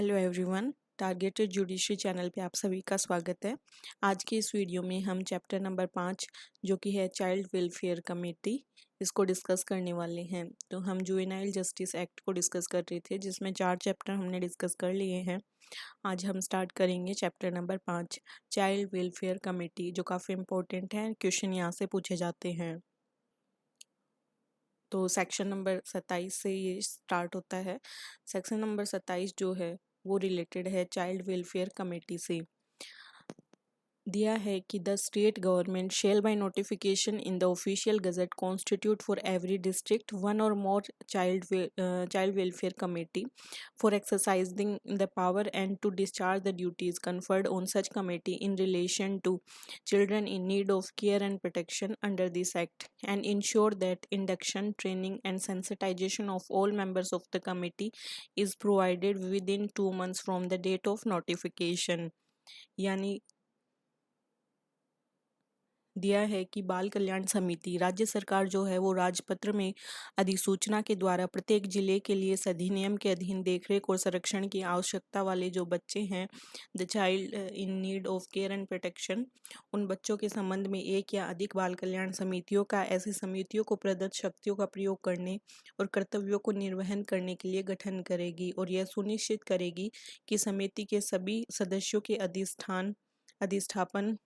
Hello everyone, targeted judiciary channel पे आप सभी का स्वागत है। आज की इस वीडियो में हम चैप्टर नंबर 5 जो कि है चाइल्ड वेलफेयर कमेटी, इसको डिस्कस करने वाले हैं। तो हम जुवेनाइल जस्टिस एक्ट को डिस्कस कर रहे थे, जिसमें 4 चैप्टर हमने डिस्कस कर लिए हैं। आज हम स्टार्ट करेंगे chapter number 5 child welfare committee, जो काफ़ी इंपॉर्टेंट है। क्वेश्चन यहाँ से पूछे जाते हैं। तो सेक्शन नंबर 27 से ये स्टार्ट होता है। सेक्शन नंबर 27 जो है वो रिलेटेड है चाइल्ड वेलफेयर कमेटी से। दिया है कि the state government shall by notification in the official gazette constitute for every district one और more child welfare committee for exercising the power and to discharge the duties conferred on such committee in relation to children in need of care and protection under this act, and ensure that induction, training and sensitization of all members of the committee is provided within 2 months from the date of notification। यानी दिया है कि बाल कल्याण समिति राज्य सरकार जो है वो राजपत्र में अधिसूचना के द्वारा प्रत्येक जिले के लिए इस अधिनियम के अधीन देखरेख और संरक्षण की आवश्यकता वाले जो बच्चे हैं, the child in need of care and protection, उन बच्चों के संबंध में एक या अधिक बाल कल्याण समितियों का ऐसी समितियों को प्रदत्त शक्तियों का प्रयोग करने और कर्तव्यों को निर्वहन करने के लिए गठन करेगी, और यह सुनिश्चित करेगी कि समिति के सभी सदस्यों के अधिष्ठापन,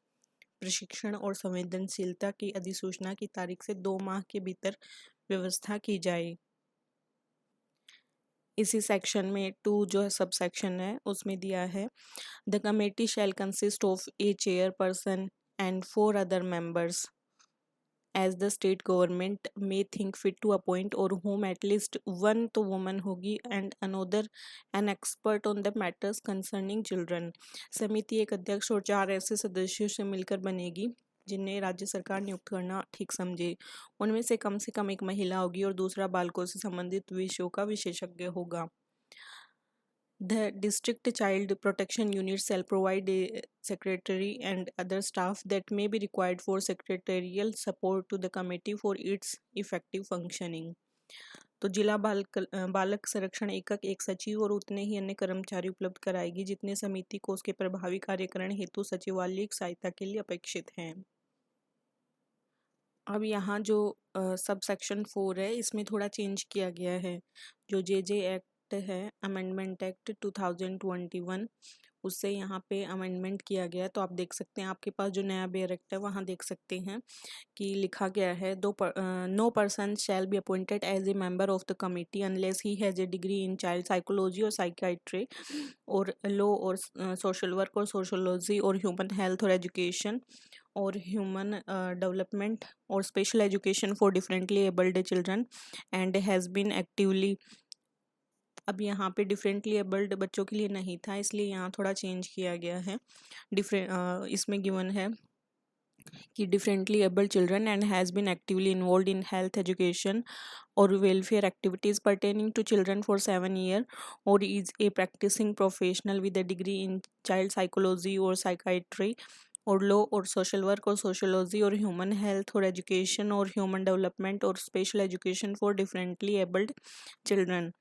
प्रशिक्षण और संवेदनशीलता की अधिसूचना की तारीख से 2 माह के भीतर व्यवस्था की जाए। इसी सेक्शन में 2 जो सब सेक्शन है उसमें दिया है the committee shell consist of A chairperson and 4 other members as the state government may think fit to appoint, or whom at least one तो woman होगी and another an expert on the matters concerning children। समिति एक अध्यक्ष और 4 ऐसे सदस्यों से मिलकर बनेगी जिन्हें राज्य सरकार नियुक्त करना ठीक समझे। उनमें से कम एक महिला होगी और दूसरा बालकों से संबंधित विषयों का विशेषज्ञ होगा। The district child protection unit shall provide a secretary and other staff that may be required for secretarial support to the committee for its effective functioning। तो जिला बालक संरक्षण एकक एक सचिव और उतने ही अन्य कर्मचारी उपलब्ध कराएगी जितने समिति को उसके प्रभावी कार्यकरण हेतु सचिवालय सहायता के लिए अपेक्षित हैं। अब यहाँ जो सब सेक्शन 4 है इसमें थोड़ा चेंज किया गया है। जो जे एक्ट है, अमेंडमेंट एक्ट 2021, उससे यहाँ पे अमेंडमेंट किया गया। तो आप देख सकते हैं, आपके पास जो नया बेयर एक्ट है वहाँ देख सकते हैं कि लिखा गया है no person shall be appointed as a member of the committee unless he has a degree in child psychology और साइकियाट्री और लॉ और सोशल वर्क और सोशोलॉजी और ह्यूमन हेल्थ और एजुकेशन और ह्यूमन डेवलपमेंट और special education for differently abled children and has been actively. अब यहाँ पे डिफरेंटली एबल्ड बच्चों के लिए नहीं था, इसलिए यहाँ थोड़ा चेंज किया गया है। इसमें गिवन है कि differently abled children and has been actively involve in health education और welfare activities pertaining to children for 7 years, or is a practicing professional with a degree in child psychology or psychiatry और law और social work और sociology और human health और education और human development और special education for differently abled children.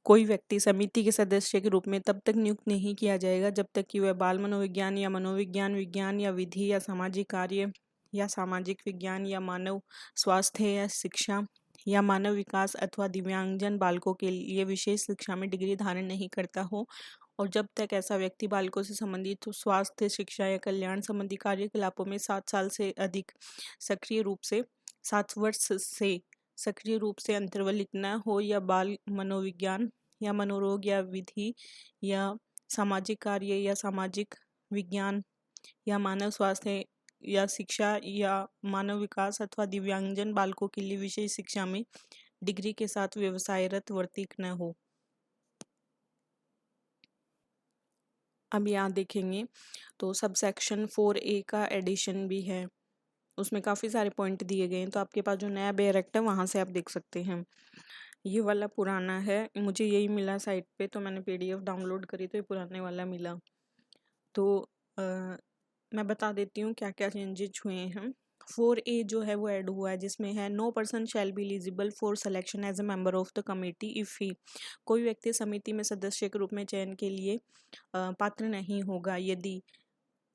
कोई व्यक्ति समिति के सदस्य के रूप में तब तक नियुक्त नहीं किया जाएगा जब तक कि वह बाल मनोविज्ञान या मनोविज्ञान, विज्ञान या विधि या सामाजिक कार्य या सामाजिक विज्ञान या मानव स्वास्थ्य या शिक्षा या मानव विकास अथवा दिव्यांगजन बालकों के लिए विशेष शिक्षा में डिग्री धारण नहीं करता हो, और जब तक ऐसा व्यक्ति बालकों से संबंधित स्वास्थ्य, शिक्षा या कल्याण संबंधी कार्यकलापों में 7 साल से अधिक सक्रिय रूप से 7 वर्ष से सक्रिय रूप से अंतर्वलित न हो, या बाल मनोविज्ञान या मनोरोग या विधि या सामाजिक कार्य या सामाजिक विज्ञान या मानव स्वास्थ्य या शिक्षा या मानव विकास अथवा दिव्यांगजन बालकों के लिए विशेष शिक्षा में डिग्री के साथ व्यवसायरत वर्तिक न हो। अब यहाँ देखेंगे तो सब सेक्शन 4A का एडिशन भी है, उसमें काफ़ी सारे पॉइंट दिए गए हैं। तो आपके पास जो नया बेयर एक्ट है वहाँ से आप देख सकते हैं। ये वाला पुराना है, मुझे यही मिला साइट पे, तो मैंने PDF डाउनलोड करी तो ये पुराने वाला मिला। तो मैं बता देती हूँ क्या क्या चेंजेज हुए हैं। 4A जो है वो ऐड हुआ है, जिसमें है no person shall be eligible for selection as a member of the committee if he, कोई व्यक्ति समिति में सदस्य के रूप में चयन के लिए पात्र नहीं होगा यदि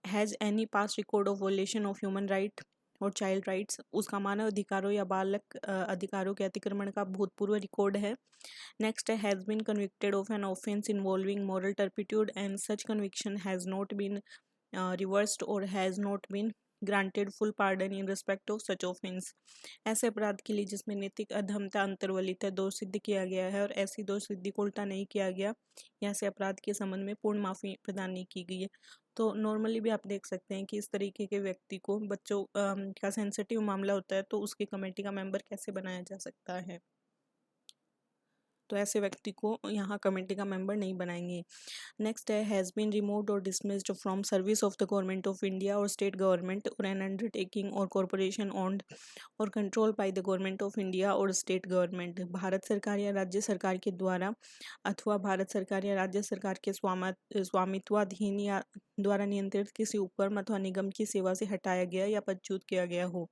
has any past record of वोलेशन of human right और चाइल्ड राइट्स, उसका मानव अधिकारों या बालक अधिकारों के अतिक्रमण का भूतपूर्व रिकॉर्ड है। नेक्स्ट है has been convicted of an offence involving moral turpitude and such conviction has not been reversed और has not been granted full pardon in respect of such offence, ऐसे अपराध के लिए जिसमें नैतिक अधमता अंतर्वलित है दोष सिद्ध किया गया है और ऐसी दोष सिद्धि को उल्टा नहीं किया गया या ऐसे अपराध के संबंध में पूर्ण माफी प्रदान नहीं की गई है। तो नॉर्मली भी आप देख सकते हैं कि इस तरीके के व्यक्ति को बच्चों का सेंसिटिव मामला होता है तो उसकी कमेटी का मेंबर कैसे बनाया जा सकता है, तो ऐसे व्यक्ति को यहाँ कमेटी का मेंबर नहीं बनाएंगे। नेक्स्ट है हैज़ बीन रिमूव्ड और dismissed from service of the government of India और स्टेट गवर्नमेंट और एन अंडरटेकिंग और कॉरपोरेशन ओन्ड और control by the government of India और स्टेट गवर्नमेंट, भारत सरकार या राज्य सरकार के द्वारा अथवा भारत सरकार या राज्य सरकार के स्वामित्वाधीन या द्वारा नियंत्रित किसी उपक्रम अथवा निगम की सेवा से हटाया गया या पदच्युत किया गया हो।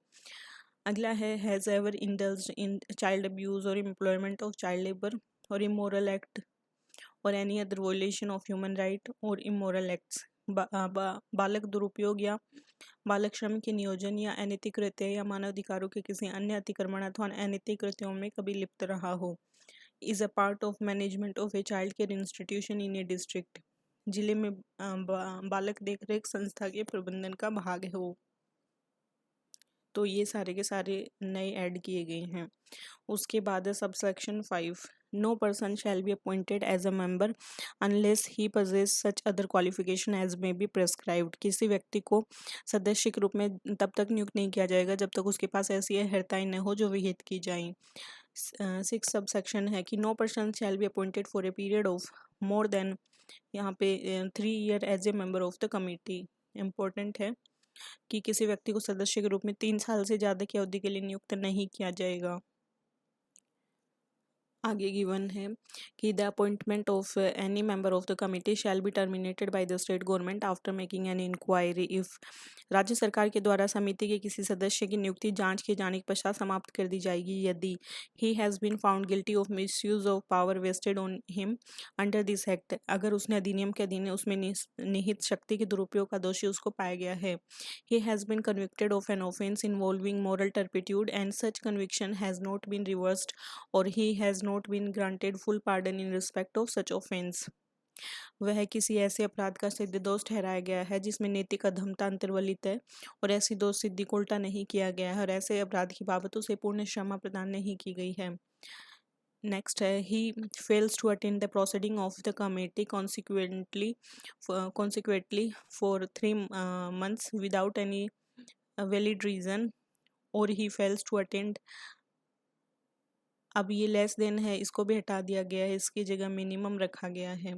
अगला है has ever indulged in child abuse और एम्प्लॉयमेंट ऑफ चाइल्ड लेबर और इमोरल एक्ट और any other वोलेशन of human right और इमोरल एक्ट्स, बालक दुरुपयोग या बालक श्रम के नियोजन या अनैतिक कृत्य या मानव अधिकारों के किसी अन्य अतिक्रमण अथवा अनैतिक कृत्यों में कभी लिप्त रहा हो, is a part of management of a child care institution in A district, जिले में बालक देखरेख संस्था के प्रबंधन का भाग हो। तो ये सारे के सारे नए ऐड किए गए हैं। उसके बाद है subsection 5, no person shall be appointed as a member unless he possesses such other qualification as may be prescribed, किसी व्यक्ति को सदस्य के रूप में तब तक नियुक्त नहीं किया जाएगा जब तक उसके पास ऐसी अर्हताएं न हो जो विहित की जाएं। 6 सबसेक्शन है कि no person shall be appointed for a period of more than, यहाँ पे 3 year as a member of the committee, important है कि किसी व्यक्ति को सदस्य के रूप में 3 साल से ज़्यादा की अवधि के लिए नियुक्त नहीं किया जाएगा। आगे गिवन है कि the appointment of any member of the committee shall be terminated by the state government after making an inquiry if, राज्य सरकार के द्वारा समिति के किसी सदस्य की नियुक्ति जांच किए जाने के पश्चात समाप्त कर दी जाएगी यदि he has been found guilty of misuse of power vested on him under this act, अगर उसने अधिनियम के अधीन उसमें निहित शक्ति के दुरुपयोग का दोषी उसको पाया गया है। He has been convicted of an offence involving moral turpitude and such conviction has not been reversed और he has not been granted full pardon in respect of such offence, वह किसी ऐसे अपराध का सिद्ध दोष ठहराया गया है जिसमें नैतिक अधमता अंतर्वलित है और ऐसी दोष सिद्धि को उल्टा नहीं किया गया है और ऐसे अपराध की बाबतों से पूर्ण क्षमा प्रदान नहीं की गई है। नेक्स्ट है he fails to attend the proceeding of the committee consequently for 3 months without any valid reason और ही फेल्स टू अटेंड, अब ये लेस देन है इसको भी हटा दिया गया है, इसकी जगह मिनिमम रखा गया है।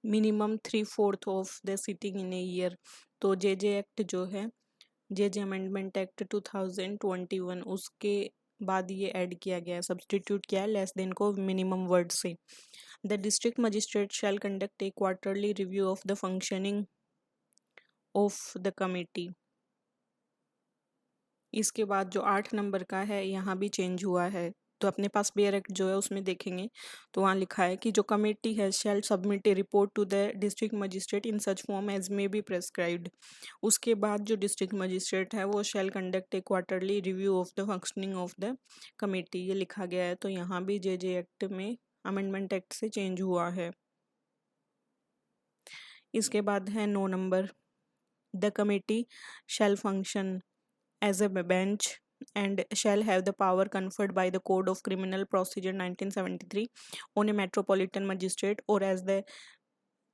Minimum 3/4 of the sitting in a year, तो जे एक्ट जो है जे अमेंडमेंट एक्ट 2021 उसके बाद ये ऐड किया गया है, सब्सटीट्यूट किया है लेस देन को मिनिमम वर्ड से। The district magistrate shall conduct a quarterly review of the functioning of the committee. इसके बाद जो 8 नंबर का है यहाँ भी चेंज हुआ है, तो अपने पास बेयर एक्ट जो है उसमें देखेंगे तो वहाँ लिखा है कि जो कमेटी है shall submit a report to the district magistrate in such form as may be prescribed. उसके बाद जो डिस्ट्रिक्ट मजिस्ट्रेट है वो shall conduct a quarterly review of the functioning of the committee, ये लिखा गया है। तो यहाँ भी जे एक्ट में अमेंडमेंट एक्ट से चेंज हुआ है। इसके बाद है 9 नंबर, the committee shall function as a bench and shall have the power conferred by the Code of Criminal Procedure 1973 on a metropolitan magistrate or as the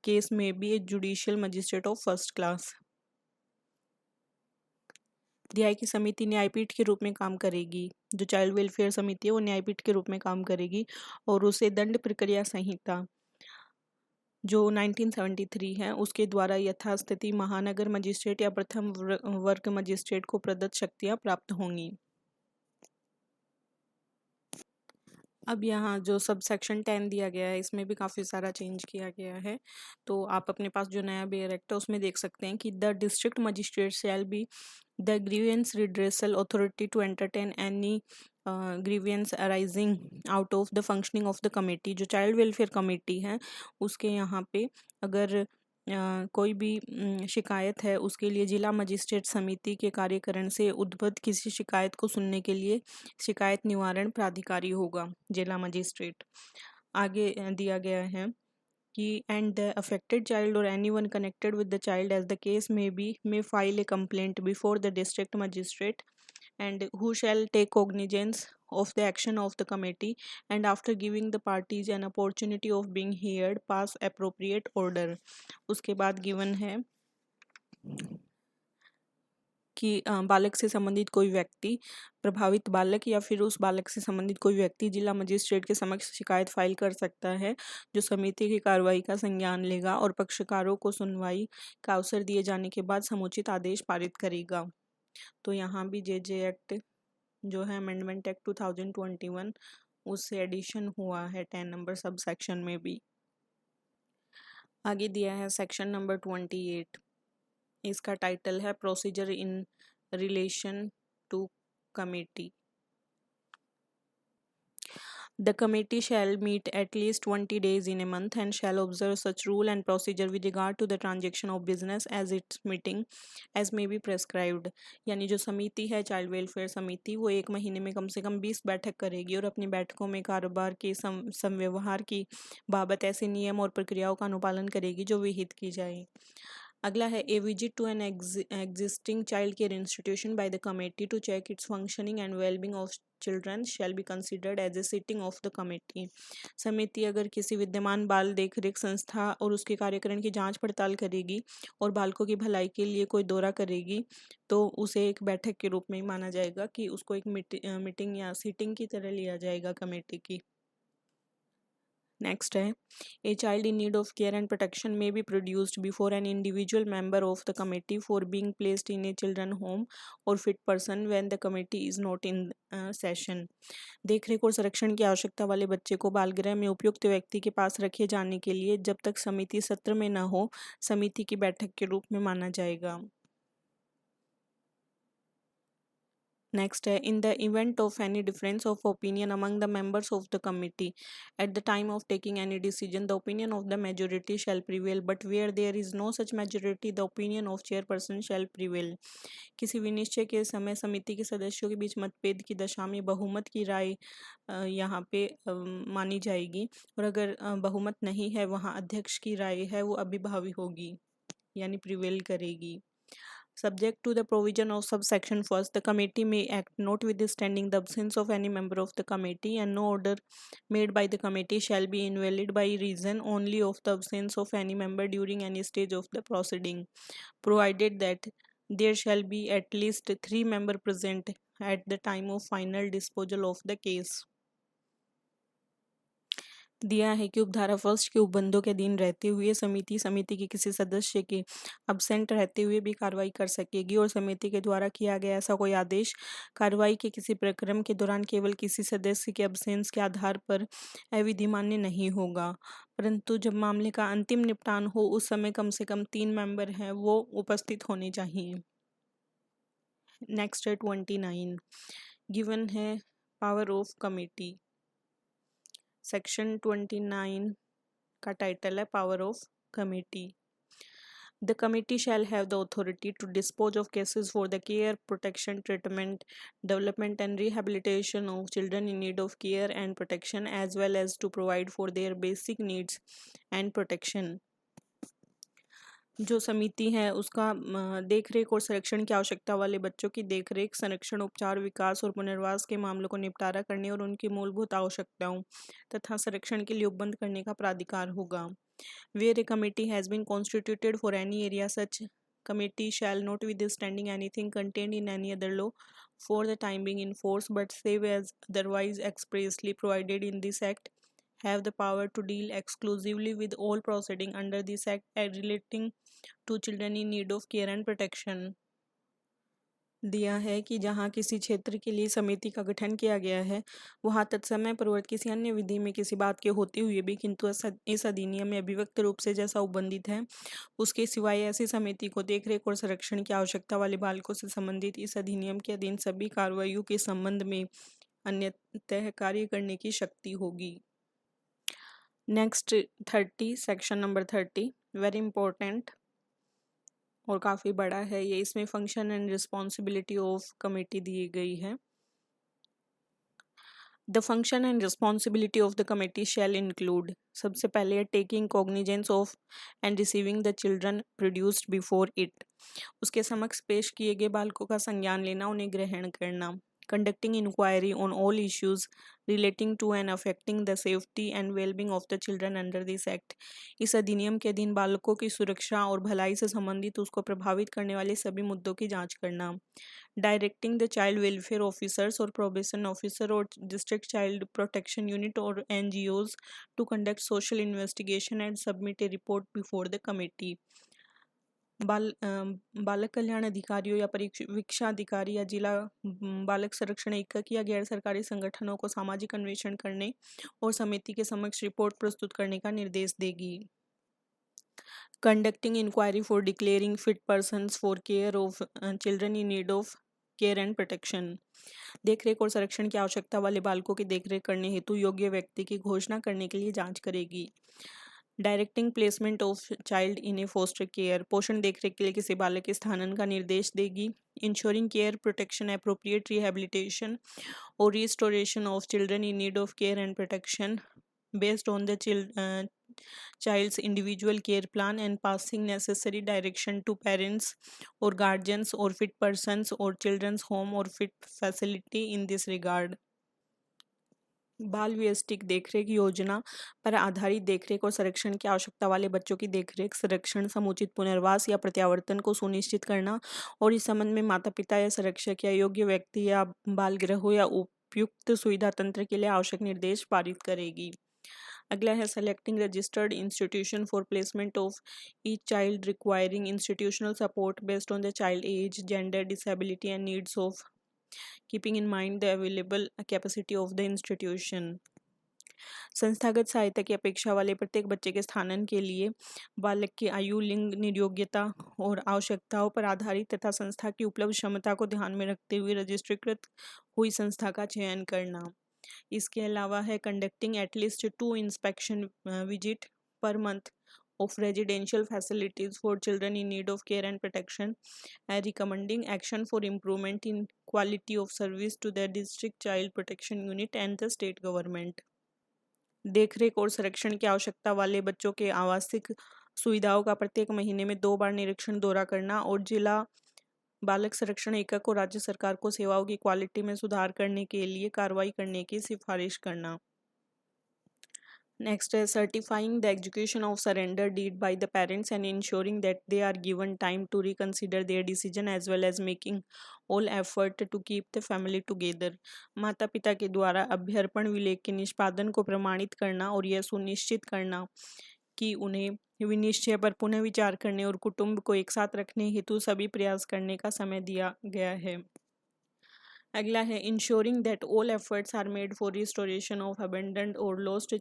case may be a judicial magistrate of first class। न्याय की समिति न्यायपीठ के रूप में काम करेगी, जो child welfare समिति है वो न्यायपीठ के रूप में काम करेगी और उसे दंड प्रक्रिया संहिता जो 1973 है उसके द्वारा यथास्थिति महानगर मजिस्ट्रेट या प्रथम वर्ग मजिस्ट्रेट को प्रदत्त शक्तियां प्राप्त होंगी। अब यहाँ जो सब सेक्शन 10 दिया गया है इसमें भी काफ़ी सारा चेंज किया गया है। तो आप अपने पास जो नया बेयर एक्ट है उसमें देख सकते हैं कि the district magistrate shall be the grievance redressal authority to entertain any grievance arising out of the functioning of the committee. जो चाइल्ड वेलफेयर कमेटी है उसके यहाँ पे अगर कोई भी शिकायत है उसके लिए जिला मजिस्ट्रेट समिति के कार्यकरण से उद्भूत किसी शिकायत को सुनने के लिए शिकायत निवारण प्राधिकारी होगा जिला मजिस्ट्रेट। आगे दिया गया है कि and the affected child or anyone connected with the child as the case may be may file a complaint before the district magistrate and who shall take cognizance of the action of the committee and after giving the parties an opportunity of being heard pass appropriate order। उसके बाद given है कि बालक से संबंधित कोई व्यक्ति, प्रभावित बालक या फिर उस बालक से संबंधित कोई व्यक्ति जिला मजिस्ट्रेट के समक्ष शिकायत फाइल कर सकता है जो समिति की कार्रवाई का संज्ञान लेगा और पक्षकारों को सुनवाई का अवसर दिए जाने के बाद समुचित आदेश पारित करेगा। तो यहाँ भी जे एक्ट जो है अमेंडमेंट एक्ट 2021 उससे एडिशन हुआ है 10 नंबर सब सेक्शन में भी। आगे दिया है सेक्शन नंबर 28। इसका टाइटल है procedure in relation to committee. The committee shall meet at least 20 days in a month and shall observe such rule and procedure with regard to the transaction of business as its meeting as may be prescribed। यानी जो समिति है child welfare समिति वो एक महीने में कम से कम 20 बैठक करेगी और अपनी बैठकों में कारोबार के संव्यवहार की बाबत ऐसे नियम और प्रक्रियाओं का अनुपालन करेगी जो विहित की जाए। अगला है a visit to an existing child care institution by the committee to check its functioning and wellbeing of children shall be considered as a sitting of the committee. समिति अगर किसी विद्यमान बाल देखरेख संस्था और उसके कार्यकरण की जांच पड़ताल करेगी और बालकों की भलाई के लिए कोई दौरा करेगी तो उसे एक बैठक के रूप में ही माना जाएगा कि उसको एक मीटिंग या सीटिंग की तरह लिया जाएगा कमेटी की। नेक्स्ट है a child in need of care and protection may be produced before an individual member of the committee for being placed in a children home और fit person when the committee is not in session. देखरेख और संरक्षण की आवश्यकता वाले बच्चे को बालगृह में उपयुक्त व्यक्ति के पास रखे जाने के लिए जब तक समिति सत्र में न हो समिति की बैठक के रूप में माना जाएगा। नेक्स्ट है in the event of any difference of opinion among the members of the committee at the time of taking any decision the opinion of the majority shall prevail but where there is no such majority the opinion of chairperson shall prevail. किसी विनिश्चय के समय समिति के सदस्यों के बीच मतभेद की दशा में बहुमत की राय यहाँ पे मानी जाएगी और अगर बहुमत नहीं है वहाँ अध्यक्ष की राय है वो अभिभावी होगी यानी प्रिवेल करेगी। Subject to the provision of subsection first, the committee may act notwithstanding the absence of any member of the committee, and no order made by the committee shall be invalid by reason only of the absence of any member during any stage of the proceeding, provided that there shall be at least 3 members present at the time of final disposal of the case। दिया है कि उपधारा first के उपबंधों के अधीन रहते हुए समिति के किसी सदस्य के अब्सेंट रहते हुए भी कार्रवाई कर सकेगी और समिति के द्वारा किया गया ऐसा कोई आदेश कार्रवाई के किसी प्रक्रम के दौरान केवल किसी सदस्य के अब्सेंस के आधार पर अविधि मान्य नहीं होगा, परंतु जब मामले का अंतिम निपटान हो उस समय कम से कम 3 मेंबर हैं वो उपस्थित होने चाहिए। नेक्स्ट है 29 गिवन है पावर ऑफ कमेटी। सेक्शन 29 का टाइटल है power of committee. The committee shall have the authority to dispose of cases for the care, protection, treatment, development and rehabilitation of children in need of care and protection as well as to provide for their basic needs and protection। जो समिति है उसका देखरेख और संरक्षण की आवश्यकता वाले बच्चों की देखरेख, संरक्षण, उपचार, विकास और पुनर्वास के मामलों को निपटारा करने और उनकी मूलभूत आवश्यकताओं तथा संरक्षण के लिए उपबंध करने का प्राधिकार होगा। Where a committee has been constituted for any area, such committee shall not withstanding anything contained in any other law for the time being in force, but save as otherwise expressly provided in this act, have the power to deal exclusively with all proceeding under this act relating to children in need of care and protection। दिया है कि जहां किसी क्षेत्र के लिए समिति का गठन किया गया है वहां तत्समय पूर्वक किसी अन्य विधि में किसी बात के होते हुए भी किंतु इस अधिनियम में अभिव्यक्त रूप से जैसा उल्लिखित है उसके सिवाय ऐसी समिति को देखरेख और संरक्षण की आवश्यकता वाले बालकों से संबंधित इस अधिनियम के अधीन सभी कार्रवाइयों के संबंध में अन्यतः कार्य करने की शक्ति होगी। Next 30 section number 30 very important और काफ़ी बड़ा है ये। इसमें function and responsibility of committee दी गई है। The function and responsibility of the committee shall include, सबसे पहले है taking cognizance of and receiving the children produced before it, उसके समक्ष पेश किए गए बालकों का संज्ञान लेना, उन्हें ग्रहण करना। Conducting inquiry on all issues relating to and affecting the safety and wellbeing of the children under this act, इस अधिनियम के अधीन बालकों की सुरक्षा और भलाई से संबंधित उसको प्रभावित करने वाले सभी मुद्दों की जांच करना। Directing the child welfare officers और प्रोबेशन ऑफिसर और डिस्ट्रिक्ट चाइल्ड प्रोटेक्शन यूनिट और NGOs to conduct social investigation and submit a report before the committee. बालक कल्याण अधिकारियों या परीक्षा अधिकारी या जिला बालक संरक्षण एकक या गैर सरकारी संगठनों को सामाजिक अन्वेषण करने और समिति के समक्ष रिपोर्ट प्रस्तुत करने का निर्देश देगी। Conducting inquiry for declaring fit persons for care of children in need of care and protection, देखरेख और संरक्षण की आवश्यकता वाले बालकों की देखरेख करने हेतु योग्य व्यक्ति की घोषणा करने के लिए जांच करेगी। Directing placement of child in A foster care, पोषण देखरेख के लिए किसी बालक के स्थानन का निर्देश देगी। Ensuring care protection appropriate rehabilitation और restoration of children in need of care and protection based on the child's individual care plan and passing necessary direction to parents or guardians or fit persons or children's home or fit facility in this regard। बाल व्यष्टिक देखरेख योजना पर आधारित देखरेख और संरक्षण की आवश्यकता वाले बच्चों की देखरेख, संरक्षण, समुचित पुनर्वास या प्रत्यावर्तन को सुनिश्चित करना और इस संबंध में माता पिता या संरक्षक या योग्य व्यक्ति या बाल गृह या उपयुक्त सुविधा तंत्र के लिए आवश्यक निर्देश पारित करेगी। अगला है selecting registered institution for placement of each child requiring institutional support based on the child age, gender, disability and needs of keeping in mind the available capacity of the institution। संस्थागत सहायता की अपेक्षा वाले प्रत्येक बच्चे के स्थानन के लिए बालक की आयु, लिंग, नियोग्यता और आवश्यकताओं पर आधारित तथा संस्था की उपलब्ध क्षमता को ध्यान में रखते हुए रजिस्ट्रीकृत हुई संस्था का चयन करना। इसके अलावा है conducting at least 2 inspection visit per month of residential facilities for children in need of care and protection and recommending action for improvement in quality of service to the district child protection unit and the state government। देखरेख और संरक्षण की आवश्यकता वाले बच्चों के आवासिक सुविधाओं का प्रत्येक महीने में 2 बार निरीक्षण दौरा करना और जिला बालक संरक्षण एकक और राज्य सरकार को सेवाओं की क्वालिटी में सुधार करने के लिए कार्रवाई करने की सिफारिश करना। Next is certifying the execution of surrender deed by the parents and ensuring that they are given time to reconsider their decision as well as making all effort to keep the family together। माता पिता के द्वारा अभ्यर्पण विलेख के निष्पादन को प्रमाणित करना और यह सुनिश्चित करना कि उन्हें विनिश्चय पर पुनः विचार करने और कुटुंब को एक साथ रखने हेतु सभी प्रयास करने का समय दिया गया है। अगला है ensuring that all efforts are made for restoration of abandoned और lost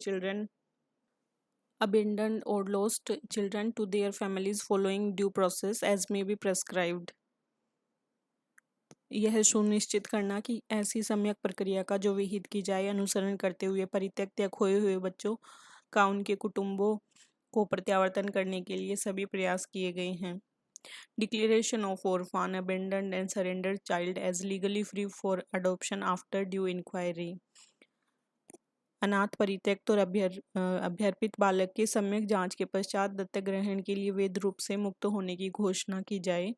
children to their families following due process as may be prescribed. यह सुनिश्चित करना कि ऐसी सम्यक प्रक्रिया का जो विहित की जाए अनुसरण करते हुए परित्यक्त या खोए हुए बच्चों का उनके कुटुंबों को प्रत्यावर्तन करने के लिए सभी प्रयास किए गए हैं। Declaration of orphan, abandoned and surrendered child as legally free for adoption after due inquiry। अनाथ, परित्यक्त और अभ्यर्पित बालक की सम्यक जांच के पश्चात दत्तक ग्रहण के लिए वैध रूप से मुक्त होने की घोषणा की जाए।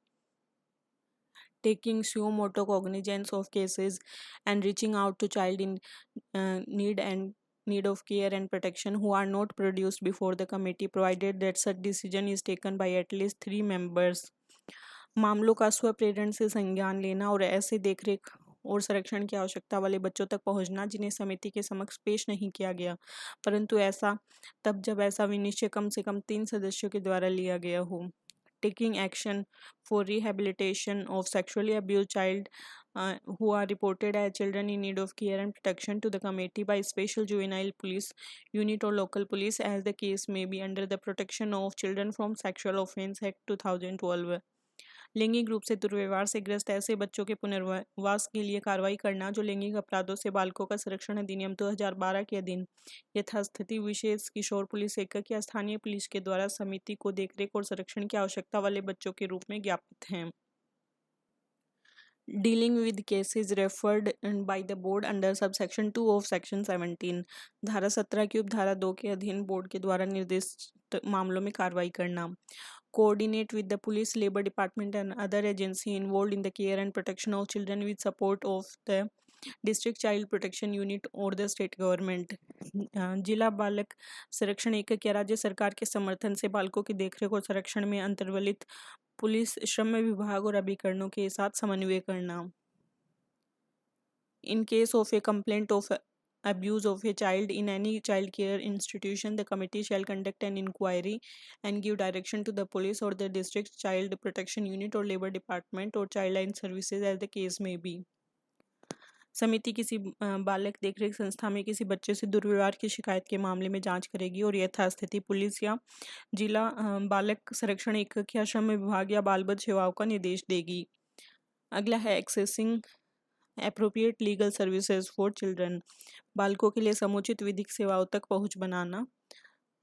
Taking suo motu cognizance of cases and reaching out to child in need of care and protection who are not produced before the committee provided that such decision is taken by at least 3 members। मामलों का स्वप्रेरण से संज्ञान लेना और ऐसे देखरेख और संरक्षण की आवश्यकता वाले बच्चों तक पहुंचना जिन्हें समिति के समक्ष पेश नहीं किया गया, परंतु ऐसा तब जब ऐसा विनिश्चय कम से कम 3 सदस्यों के द्वारा लिया गया हो। Taking action for rehabilitation of sexually abused child who are reported as children in need of care and protection to the committee by special juvenile police unit or local police as the case may be under the Protection of Children from Sexual Offence Act 2012। लैंगिक रूप से दुर्व्यवहार से ग्रस्त ऐसे बच्चों के पुनर्वास के लिए कार्रवाई करना जो लैंगिक अपराधों से बालकों का संरक्षण अधिनियम 2012 के अधीन यथास्थिति विशेष किशोर पुलिस एकक या स्थानीय पुलिस के द्वारा समिति को देखरेख और संरक्षण की आवश्यकता वाले बच्चों के रूप में ज्ञापित हैं। Dealing with cases referred by the board under subsection 2 of section 17। धारा 17 की उपधारा 2 के अधीन बोर्ड के द्वारा निर्दिष्ट मामलों में कार्रवाई करना। Coordinate with the police, labour department and other agency involve in the care and protection of children with support of the district child protection unit और द स्टेट गवर्नमेंट। जिला बालक संरक्षण एकक या राज्य सरकार के समर्थन से बालकों की देखरेख और संरक्षण में अंतर्वलित पुलिस, श्रम विभाग और अभिकरणों के साथ समन्वय करना। In case of a complaint of abuse of a child in any child care institution, the committee shall conduct an inquiry and give direction to the police or the district child protection unit or labor department or child line services as the case may be। समिति किसी बालक देखरेख संस्था में किसी बच्चे से दुर्व्यवहार की शिकायत के मामले में जांच करेगी और यथास्थिति पुलिस या जिला बालक संरक्षण एकक या श्रम विभाग या बाल बल सेवाओं का निर्देश देगी। अगला है accessing appropriate legal services for children. बालकों के लिए समुचित विधिक सेवाओं तक पहुंच बनाना।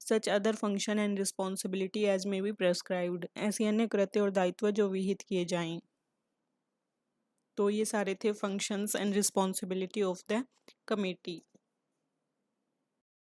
Such other function and responsibility as may be prescribed. ऐसी अन्य कृत्य और दायित्व जो विहित किए जाएं। तो ये सारे थे functions and responsibility of the committee.